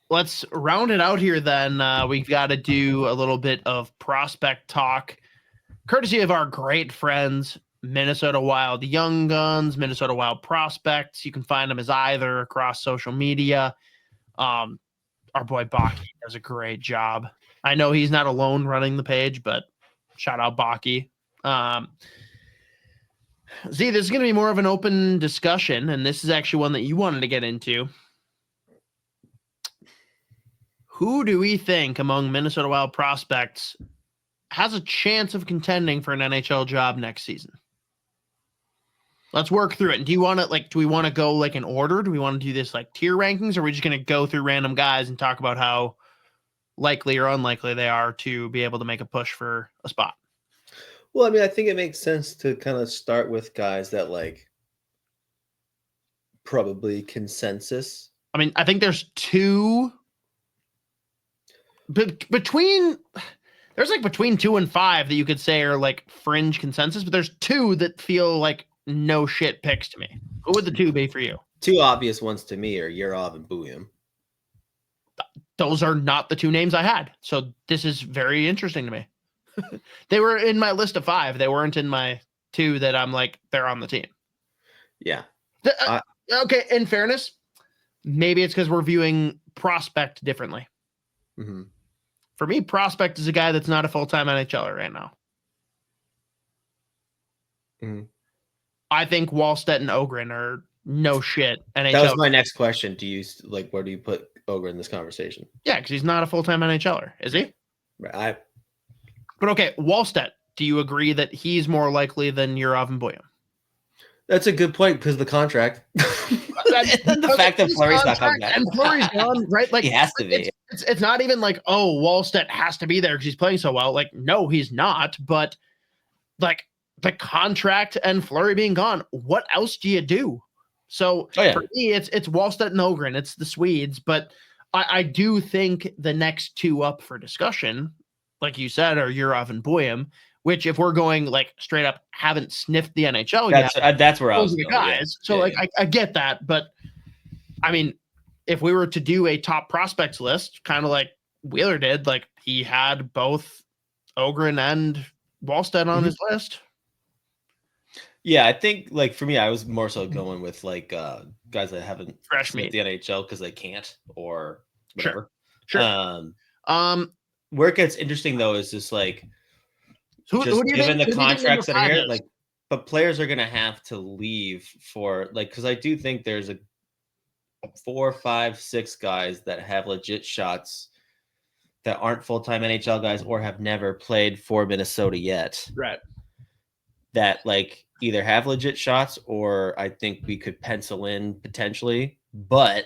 let's round it out here then. We've got to do a little bit of prospect talk, courtesy of our great friends, Minnesota Wild Young Guns, Minnesota Wild Prospects. You can find them as either across social media. Our boy Baki does a great job. I know he's not alone running the page, but shout out Baki. Z, this is going to be more of an open discussion, and this is actually one that you wanted to get into. Who do we think among Minnesota Wild prospects has a chance of contending for an NHL job next season? Let's work through it. And do we want to go like in order? Do we want to do this like tier rankings, or are we just going to go through random guys and talk about how likely or unlikely they are to be able to make a push for a spot? Well, I mean, I think it makes sense to kind of start with guys that like probably consensus. I mean, I think there's two between 2 and 5 that you could say are like fringe consensus, but there's two that feel like no shit picks to me. Who would the two be for you? Two obvious ones to me are Yurov and Buium. Those are not the two names I had. So this is very interesting to me. They were in my list of 5. They weren't in my 2 that I'm like, they're on the team. Yeah. Okay. In fairness, maybe it's because we're viewing prospect differently. Mm-hmm. For me, prospect is a guy that's not a full-time NHLer right now. Mm-hmm. I think Wallstedt and Ogren are no shit NHL. That was my next question. Do you like, where do you put Ogren in this conversation? Yeah, because he's not a full-time NHLer, is he? But okay, Wallstedt, do you agree that he's more likely than Yurov and Buium? That's a good point because the contract. The fact that Fleury's not coming back. And Fleury's gone, right? Like he has to be. It's not even like, oh, Wallstedt has to be there because he's playing so well. Like, no, he's not. But like the contract and Fleury being gone, what else do you do? So for me, it's Wallstedt and Ogren. It's the Swedes. But I do think the next two up for discussion, like you said, are Yurov and Buium, which if we're going like straight up haven't sniffed the NHL yet. That's where I was going, guys. Yeah. So I get that. But I mean, if we were to do a top prospects list, kind of like Wheeler did, like he had both Ogren and Wallstedt on his list. Yeah, I think like for me, I was more so going with like guys that haven't sniffed the NHL because they can't or whatever. Sure. Where it gets interesting though is just like given the contracts that are here, like, but players are gonna have to leave for like because I do think there's a 4, 5, 6 guys that have legit shots that aren't full-time NHL guys or have never played for Minnesota yet. Right. That like either have legit shots or I think we could pencil in potentially, but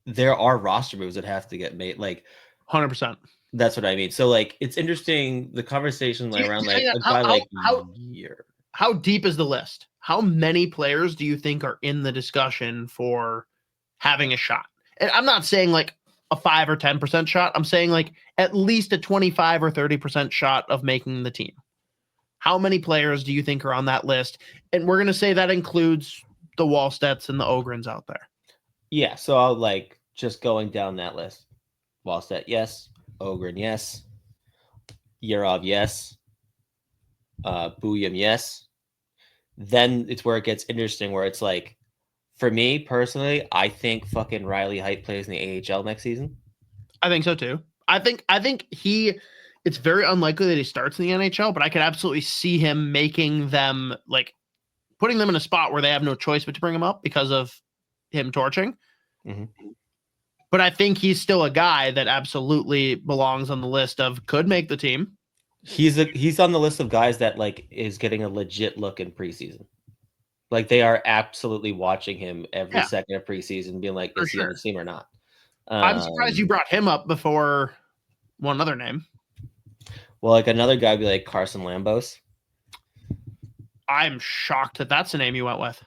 there are roster moves that have to get made. Like 100%. That's what I mean. So like, it's interesting. The conversation like around like a guy like year. How deep is the list? How many players do you think are in the discussion for having a shot? And I'm not saying like a 5 or 10% shot. I'm saying like at least a 25 or 30% shot of making the team. How many players do you think are on that list? And we're going to say that includes the Wallstedts and the Ogrens out there. Yeah. So I'll like just going down that list. Wallstedt, yes. Ogren, yes. Yurov, yes. Buium, yes. Then it's where it gets interesting, where it's like, for me personally, I think fucking Riley Height plays in the AHL next season. I think so too. I think it's very unlikely that he starts in the NHL, but I could absolutely see him making them like putting them in a spot where they have no choice but to bring him up because of him torching. Mm-hmm. But I think he's still a guy that absolutely belongs on the list of could make the team. He's on the list of guys that like is getting a legit look in preseason. Like they are absolutely watching him every second of preseason, being like, is he on the team or not? I'm surprised you brought him up before one other name. Well, like another guy would be like Carson Lambos. I'm shocked that that's the name you went with.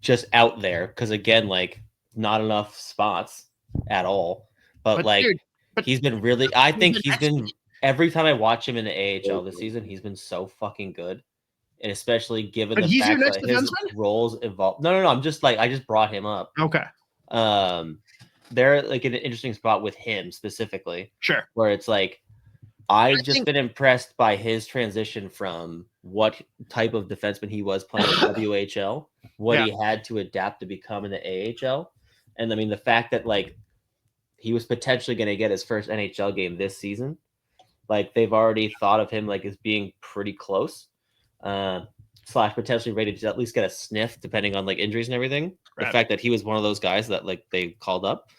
Just out there, because again, like not enough spots at all. But like dude, he's been really. I think he's been. Every time I watch him in the AHL this season, he's been so fucking good. And especially given the fact that his roles evolved. No. I'm just like, I just brought him up. Okay. they're like in an interesting spot with him specifically. Sure. Where it's like, I've just been impressed by his transition from what type of defenseman he was playing in WHL, what he had to adapt to become in the AHL. And I mean, the fact that like he was potentially going to get his first NHL game this season, like they've already thought of him like as being pretty close, / potentially ready to at least get a sniff depending on like injuries and everything. Right. The fact that he was one of those guys that like they called up,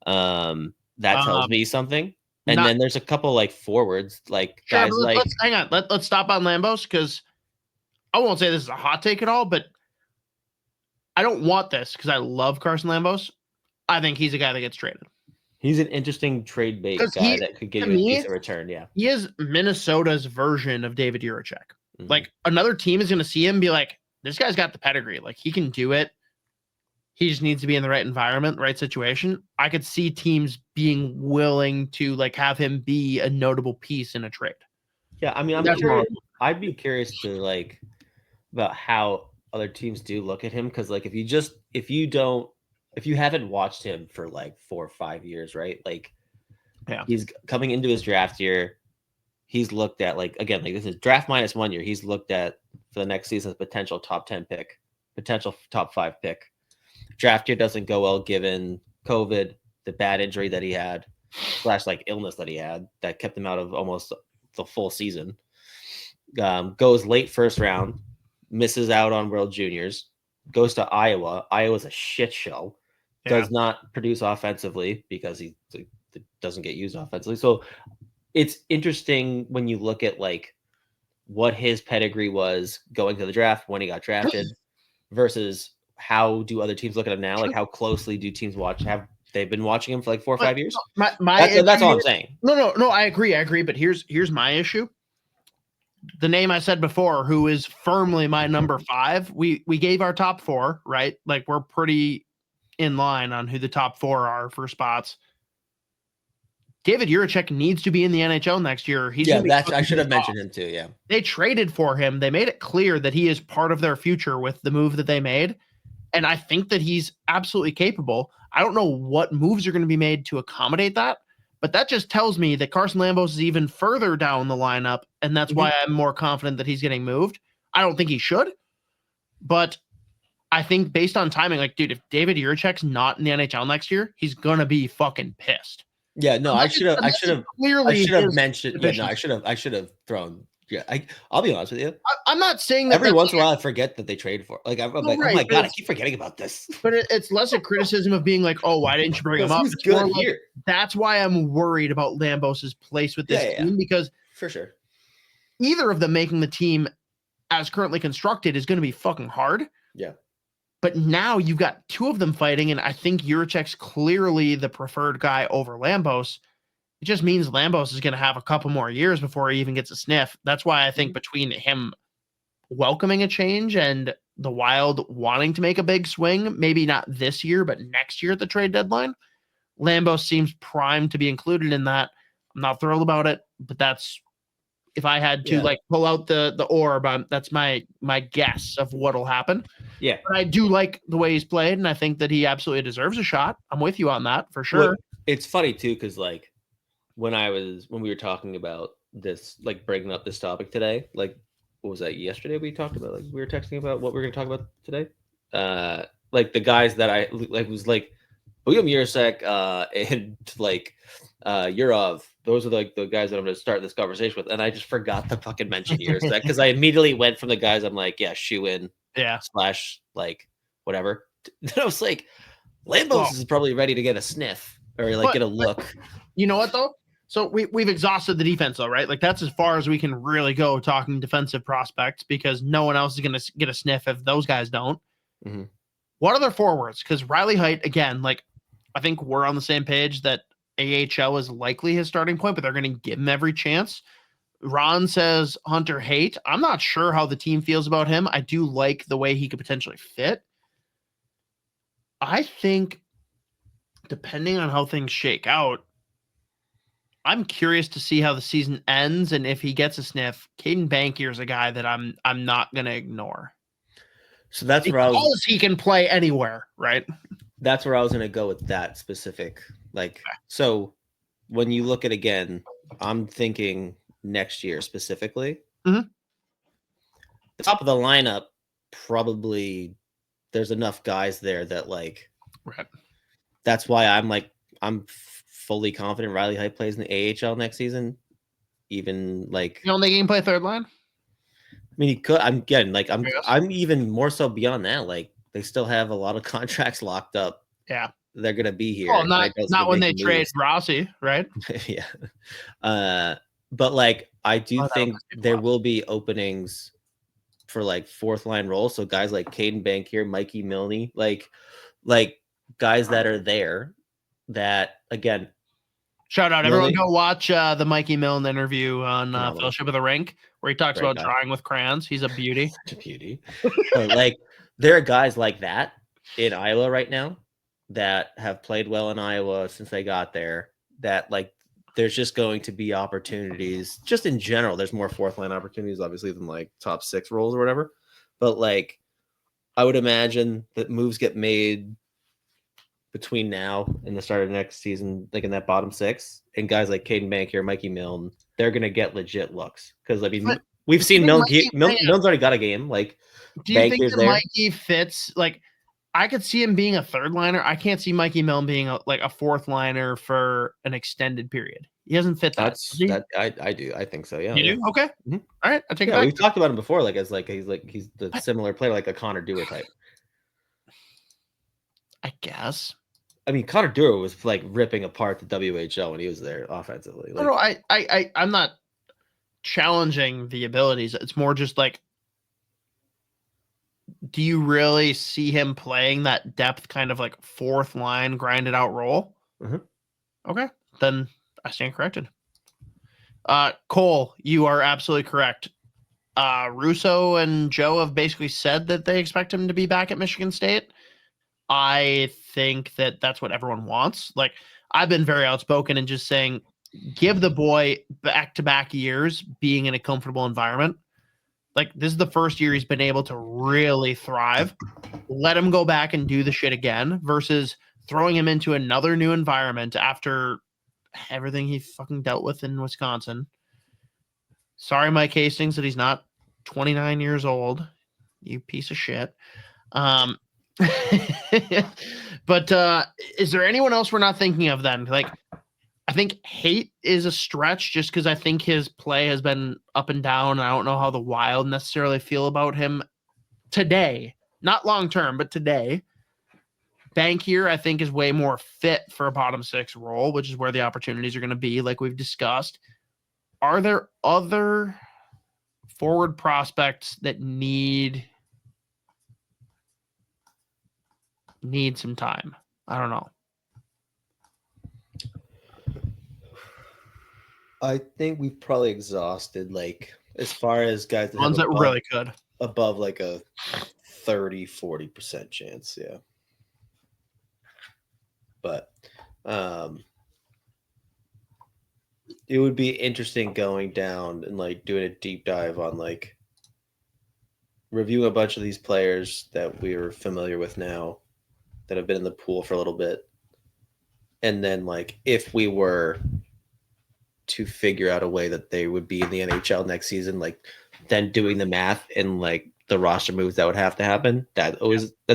that tells me something. And then there's a couple like forwards, like guys like. Let's hang on. Let's stop on Lambos because I won't say this is a hot take at all, but I don't want this because I love Carson Lambos. I think he's a guy that gets traded. He's an interesting trade bait guy that could give you a decent return. Yeah, he is Minnesota's version of David Jiricek. Mm-hmm. Like another team is going to see him and be like, "This guy's got the pedigree. Like he can do it. He just needs to be in the right environment, right situation." I could see teams being willing to like have him be a notable piece in a trade. Yeah, I mean, I'd be curious to like about how other teams do look at him because like if you haven't watched him for like 4 or 5 years, right? Like, yeah, he's coming into his draft year. He's looked at like again, like this is draft minus 1 year. He's looked at for the next season as potential top 10 pick, potential top 5 pick. Draft year doesn't go well given COVID, the bad injury that he had, / like illness that he had that kept him out of almost the full season. Goes late first round, misses out on World Juniors, goes to Iowa. Iowa's a shit show. Does not produce offensively because he doesn't get used offensively. So it's interesting when you look at like what his pedigree was going to the draft when he got drafted versus how do other teams look at him now? Like how closely do teams watch? Have they been watching him for like 4 or 5 years? That's all I'm saying. No, I agree. But here's my issue. The name I said before, who is firmly my number 5. We gave our top 4, right? Like we're pretty in line on who the top 4 are for spots. David Jiricek needs to be in the NHL next year. I should have mentioned him too. Yeah. They traded for him. They made it clear that he is part of their future with the move that they made. And I think that he's absolutely capable. I don't know what moves are going to be made to accommodate that, but that just tells me that Carson Lambos is even further down the lineup. And that's why I'm more confident that he's getting moved. I don't think he should, but I think based on timing, like, dude, if David Jiricek's not in the NHL next year, he's going to be fucking pissed. Yeah, no, I should have mentioned. Yeah, no, I should have thrown. Yeah, I'll be honest with you. I'm not saying that every once in a while I forget that they traded for. Like I'm like, right, oh my god, I keep forgetting about this. But it's less a criticism of being like, oh, why didn't you bring him up? He's good here. Like, that's why I'm worried about Lambos' place with this team because for sure, either of them making the team as currently constructed is going to be fucking hard. Yeah. But now you've got 2 of them fighting, and I think Jiricek's clearly the preferred guy over Lambos. It just means Lambos is going to have a couple more years before he even gets a sniff. That's why I think between him welcoming a change and the Wild wanting to make a big swing, maybe not this year, but next year at the trade deadline, Lambos seems primed to be included in that. I'm not thrilled about it, but that's if I had to like pull out the orb, that's my guess of what'll happen. Yeah. But I do like the way he's played, and I think that he absolutely deserves a shot. I'm with you on that for sure. Well, it's funny too, because like when we were talking about this, like bringing up this topic today, like what was that yesterday we talked about? Like we were texting about what we were going to talk about today. Like the guys that I like was like William Jiricek and like Yurov. Those are like the guys that I'm going to start this conversation with, and I just forgot to fucking mention Jiricek because I immediately went from the guys I'm like, yeah, shoe in, / like whatever. Then I was like, Lambos is probably ready to get a sniff or like get a look. You know what though? So we've exhausted the defense though, right? Like that's as far as we can really go talking defensive prospects because no one else is going to get a sniff if those guys don't. Mm-hmm. What other forwards? Because Riley Height, again, like I think we're on the same page that AHL is likely his starting point, but they're going to give him every chance. Ron says Hunter Height. I'm not sure how the team feels about him. I do like the way he could potentially fit. I think depending on how things shake out, I'm curious to see how the season ends and if he gets a sniff. Caden Bankier is a guy that I'm not going to ignore. So that's because he can play anywhere, right? That's where I was going to go with that specific. Like, so when you look at again, I'm thinking next year specifically. Mm-hmm. The top of the lineup, probably there's enough guys there that like, right. That's why I'm fully confident Riley Height plays in the AHL next season. Even like, you don't think he can play third line? I mean, he could. I'm getting like, I'm even more so beyond that. Like, they still have a lot of contracts locked up. Yeah, they're gonna be here. Well, not when they trade Rossi, right? Yeah. But like, I do think there will be openings for like fourth line roles. So guys like Caden Bankier, Mikey Milne, like guys that are there that, again, shout out everyone, go watch the Mikey Milne interview on Fellowship of the Rink where he talks about drawing with crayons. He's a beauty. Such a beauty. Like, there are guys like that in Iowa right now that have played well in Iowa since they got there, that like, there's just going to be opportunities just in general. There's more fourth line opportunities, obviously, than like top 6 roles or whatever. But like, I would imagine that moves get made between now and the start of next season, like in that bottom 6, and guys like Caden Bankier, Mikey Milne, they're going to get legit looks. Because I mean, we've seen Milne's already got a game. Like, do you think that Mikey fits? Like, I could see him being a third liner. I can't see Mikey Milne being a fourth liner for an extended period. He doesn't fit that. I do. I think so. Yeah. You do? Okay. Mm-hmm. All right. I take it back. We've talked about him before. Like, as like he's the similar player, like a Connor Dewar type. I guess. I mean, Connor Dewar was like ripping apart the WHL when he was there offensively. Like, no, I'm not challenging the abilities. It's more just like, do you really see him playing that depth kind of like fourth line grinded out role? Mm-hmm. Okay, then I stand corrected. Cole, you are absolutely correct. Russo and Joe have basically said that they expect him to be back at Michigan State. I think that that's what everyone wants. Like, I've been very outspoken and just saying, give the boy back-to-back years being in a comfortable environment. Like, this is the first year he's been able to really thrive. Let him go back and do the shit again versus throwing him into another new environment after everything he fucking dealt with in Wisconsin. Sorry, Mike Hastings, that he's not 29 years old. You piece of shit. But is there anyone else we're not thinking of then? Like, I think Height is a stretch just because I think his play has been up and down. I don't know how the Wild necessarily feel about him today. Not long term, but today. Bankier, I think, is way more fit for a bottom 6 role, which is where the opportunities are going to be, like we've discussed. Are there other forward prospects that need some time? I don't know. I think we've probably exhausted, like, as far as guys ones that really could above like a 30-40% chance. Yeah. But it would be interesting going down and like doing a deep dive on like review a bunch of these players that we're familiar with now that have been in the pool for a little bit. And then like, if we were to figure out a way that they would be in the NHL next season, like then doing the math and like the roster moves that would have to happen. That's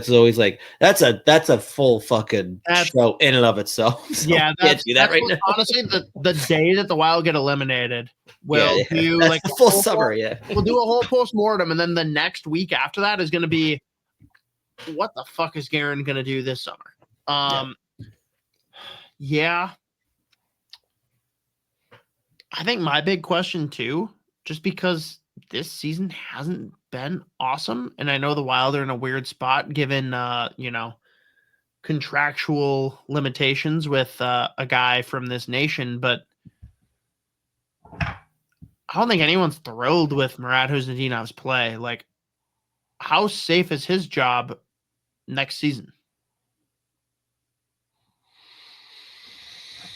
always like, that's a full fucking show in and of itself. So yeah. That's right now. Honestly, the day that the Wild get eliminated, we'll do like the full summary. Yeah. We'll do a whole postmortem. And then the next week after that is going to be, what the fuck is Guerin going to do this summer? Yeah. I think my big question too, just because this season hasn't been awesome, and I know the Wild are in a weird spot given, contractual limitations with a guy from this nation, but I don't think anyone's thrilled with Murat Husnadinov's play. Like, how safe is his job next season?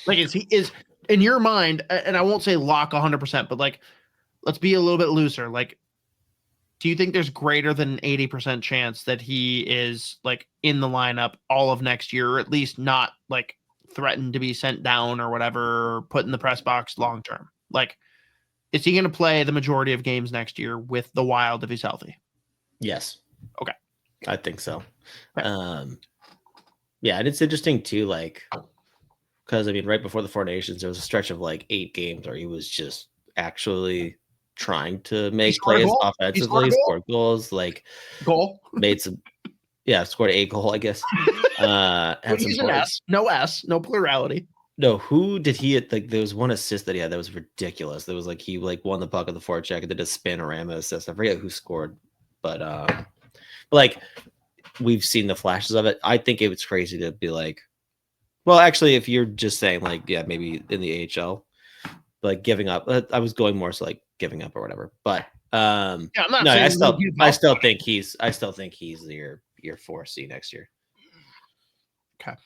Like, is in your mind, and I won't say lock 100%, but like, let's be a little bit looser. Like, do you think there's greater than an 80% chance that he is like in the lineup all of next year, or at least not like threatened to be sent down or whatever, or put in the press box long term? Like, is he going to play the majority of games next year with the Wild if he's healthy? Yes. Okay. I think so. Okay. Yeah, and it's interesting too, like, because I mean, right before the Four Nations, there was a stretch of like 8 games where he was just actually trying to make plays offensively, scored goals, like made some, scored 8 goal, I guess. Had some S, no plurality. No, who did he like? There was one assist that he had that was ridiculous. There was like he like won the puck of the forecheck and did a spinorama assist. I forget who scored, but like we've seen the flashes of it. I think it was crazy to be like, well, actually, if you're just saying like, yeah, maybe in the AHL, like giving up. I was going more so like giving up or whatever. But I'm not saying I still think he's your 4C next year. Okay.